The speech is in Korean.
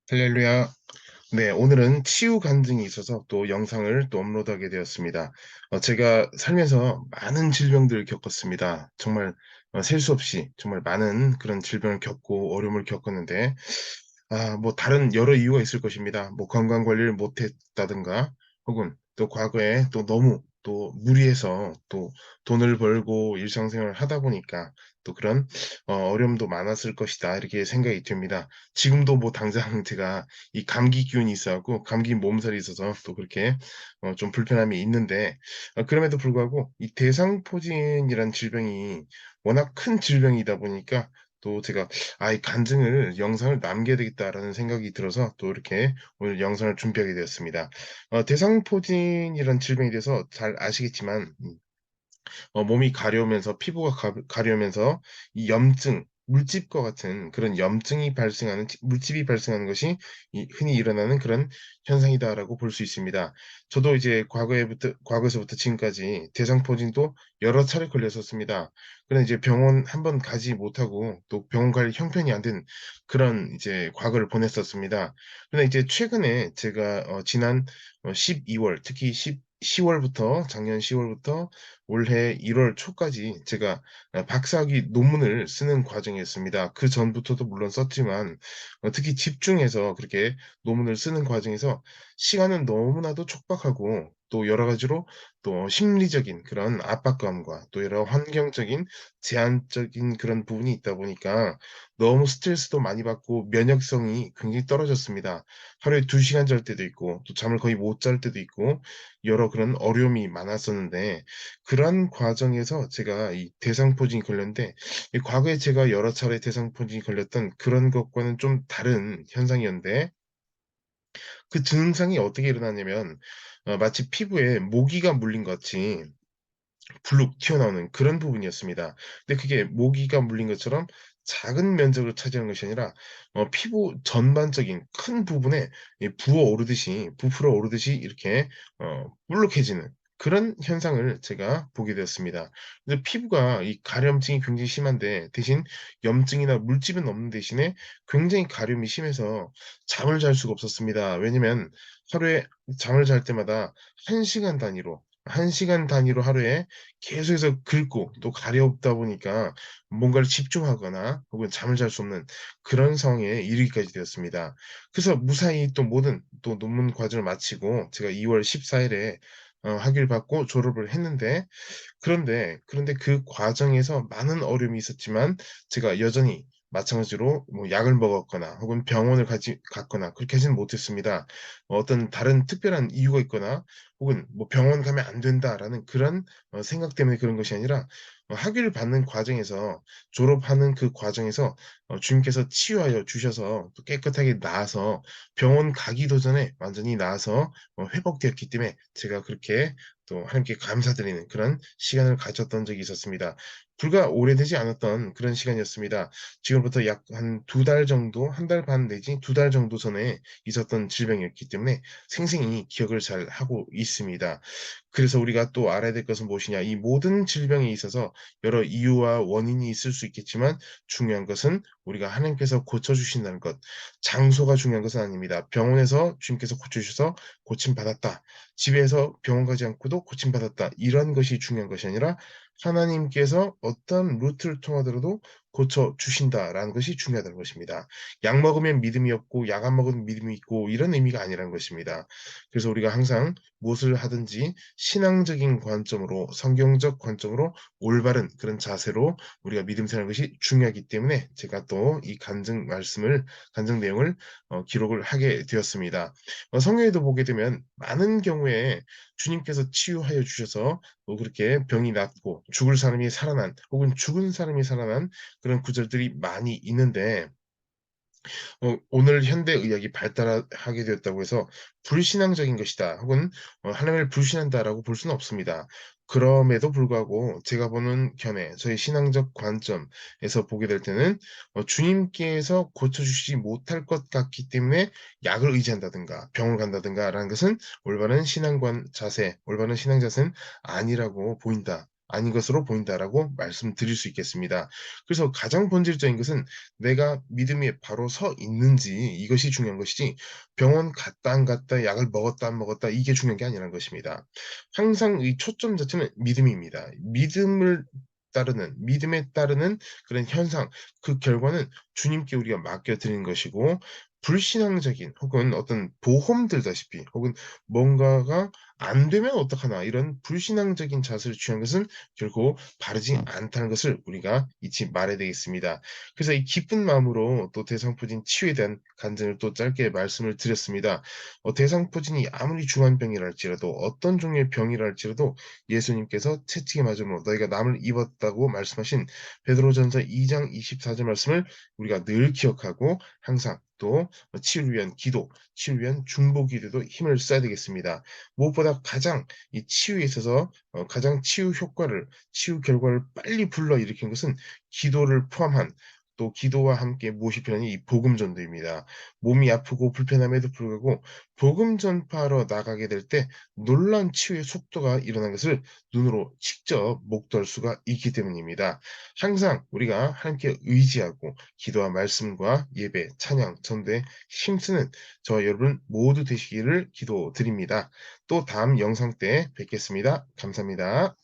할렐루야. 네, 오늘은 치유 간증이 있어서 또 영상을 또 업로드하게 되었습니다. 제가 살면서 많은 질병들을 겪었습니다. 정말 셀 수 없이 정말 많은 그런 질병을 겪고 어려움을 겪었는데 뭐 다른 여러 이유가 있을 것입니다. 뭐 건강 관리를 못 했다든가 혹은 또 과거에 또 너무 또 무리해서 또 돈을 벌고 일상생활을 하다 보니까 또 그런 '어려움도 많았을 것이다.' 이렇게 생각이 듭니다. 지금도 뭐 당장 제가 이 감기 기운이 있어 갖고 감기 몸살이 있어서 또 그렇게 좀 불편함이 있는데 그럼에도 불구하고 이 대상포진이란 질병이 워낙 큰 질병이다 보니까 또 제가 '아 이 간증을 영상을 남겨야 되겠다.'라는 생각이 들어서 또 이렇게 오늘 영상을 준비하게 되었습니다. 대상포진이란 질병에 대해서 잘 아시겠지만 몸이 가려우면서 피부가 가려우면서 이 염증, 물집과 같은 그런 염증이 발생하는 물집이 발생하는 것이 이 흔히 일어나는 그런 현상이다라고 볼 수 있습니다. 저도 이제 과거에서부터 지금까지 대상포진도 여러 차례 걸렸었습니다. 그런데 이제 병원 한 번 가지 못하고 또 병원 갈 형편이 안 된 그런 이제 과거를 보냈었습니다. 그런데 이제 최근에 제가 지난 12월 특히 10 월부터 작년 10 월부터 올해 1월 초까지 제가 박사학위 논문을 쓰는 과정이었습니다. 그전부터도 물론 썼지만 특히 집중해서 그렇게 논문을 쓰는 과정에서 시간은 너무나도 촉박하고 또 여러 가지로 또 심리적인 그런 압박감과 또 여러 환경적인 제한적인 그런 부분이 있다 보니까 너무 스트레스도 많이 받고 면역성이 굉장히 떨어졌습니다. 하루에 2 시간 잘 때도 있고 또 잠을 거의 못 잘 때도 있고 여러 그런 어려움이 많았었는데 그런 과정에서 제가 이 대상포진이 걸렸는데 이 과거에 제가 여러 차례 대상포진이 걸렸던 그런 것과는 좀 다른 현상이었는데 그 증상이 어떻게 일어나냐면 마치 피부에 모기가 물린 것 같이 불룩 튀어나오는 그런 부분이었습니다. 근데 그게 모기가 물린 것처럼 작은 면적을 차지하는 것이 아니라 피부 전반적인 큰 부분에 이 부어오르듯이 부풀어 오르듯이 이렇게 볼록해지는 그런 현상을 제가 보게 되었습니다. 그래서 피부가 이 가려움증이 굉장히 심한데 대신 염증이나 물집은 없는 대신에 굉장히 가려움이 심해서 잠을 잘 수가 없었습니다. 왜냐면 하루에 잠을 잘 때마다 1 시간 단위로 1 시간 단위로 하루에 계속해서 긁고 또 가렵다 보니까 뭔가를 집중하거나 혹은 잠을 잘 수 없는 그런 상황에 이르기까지 되었습니다. 그래서 무사히 또 모든 또 논문 과정을 마치고 제가 2월 14 일에 학위를 받고 졸업을 했는데 그런데 그 과정에서 많은 어려움이 있었지만 제가 여전히 마찬가지로 뭐 약을 먹었거나 혹은 병원을 가지 갔거나 그렇게 하지는 못했습니다. 어떤 다른 특별한 이유가 있거나 혹은 뭐 '병원 가면 안 된다.'라는 그런 생각 때문에 그런 것이 아니라 학위를 받는 과정에서 졸업하는 그 과정에서 주님께서 치유하여 주셔서 또 깨끗하게 나아서 병원 가기도 전에 완전히 나아서 회복되었기 때문에 제가 그렇게 또 하나님께 감사드리는 그런 시간을 가졌던 적이 있었습니다. 불과 오래되지 않았던 그런 시간이었습니다. 지금부터 약 한 2달 정도 1달 반 내지 2달 정도 전에 있었던 질병이었기 때문에 생생히 기억을 잘 하고 있습니다. 그래서 우리가 또 알아야 될 것은 무엇이냐. 이 모든 질병에 있어서 여러 이유와 원인이 있을 수 있겠지만 중요한 것은 우리가 하나님께서 고쳐 주신다는 것. 장소가 중요한 것은 아닙니다. 병원에서 주님께서 고쳐 주셔서 고침받았다. 집에서 병원 가지 않고도 고침받았다. 이런 것이 중요한 것이 아니라 하나님께서 어떤 루트를 통하더라도 고쳐 주신다라는 것이 중요하다는 것입니다. 약 먹으면 믿음이 없고 약 안 먹으면 믿음이 있고 이런 의미가 아니라는 것입니다. 그래서 우리가 항상 무엇을 하든지 신앙적인 관점으로 성경적 관점으로 올바른 그런 자세로 우리가 믿음 생활하는 것이 중요하기 때문에 제가 또 이 간증 내용을 기록을 하게 되었습니다. 성경에도 보게 되면 많은 경우에 주님께서 치유하여 주셔서 뭐 그렇게 병이 낫고 죽을 사람이 살아난 혹은 죽은 사람이 살아난 그런 구절들이 많이 있는데 오늘 현대 의학이 발달하게 되었다고 해서 불신앙적인 것이다 혹은 '하나님을 불신한다.'라고 볼 수는 없습니다. 그럼에도 불구하고 제가 보는 견해 저의 신앙적 관점에서 보게 될 때는 주님께서 고쳐 주시지 못할 것 같기 때문에 약을 의지한다든가 병을 간다든가라는 것은 올바른 신앙 자세 올바른 신앙 자세는 아니라고 보인다. 아닌 것으로 보인다라고 말씀드릴 수 있겠습니다. 그래서 가장 본질적인 것은 내가 믿음에 바로 서 있는지 이것이 중요한 것이지 병원 갔다 안 갔다 약을 먹었다 안 먹었다 이게 중요한 게 아니라는 것입니다. 항상 이 초점 자체는 믿음입니다. 믿음에 따르는 그런 현상 그 결과는 주님께 우리가 맡겨 드리는 것이고 불신앙적인 혹은 어떤 보험 들다시피 혹은 뭔가가 '안 되면 어떡하나.' 이런 불신앙적인 자세를 취한 것은 결코 바르지 않다는 것을 우리가 잊지 말아야 되겠습니다. 그래서 이 기쁜 마음으로 또 대상포진 치유에 대한 간증을 또 짧게 말씀을 드렸습니다. 대상포진이 아무리 중한 병이라 할지라도 어떤 종류의 병이라 할지라도 예수님께서 채찍에 맞음으로 너희가 남을 입었다고 말씀하신 베드로전서 2장 24절 말씀을 우리가 늘 기억하고 항상 또 치유를 위한 기도, 치유를 위한 중보 기도도 힘을 써야 되겠습니다. 무엇보다 가장 이 치유에 있어서 가장 치유 결과를 빨리 불러일으킨 것은 기도를 포함한 또 기도와 함께 무엇이 필요하니 이 복음 전도입니다. 몸이 아프고 불편함에도 불구하고 복음 전파하러 나가게 될 때 놀라운 치유의 속도가 일어난 것을 눈으로 직접 목도할 수가 있기 때문입니다. 항상 우리가 하나님께 의지하고 기도와 말씀과 예배, 찬양, 전도에 힘쓰는 저와 여러분 모두 되시기를 기도드립니다. 또 다음 영상 때 뵙겠습니다. 감사합니다.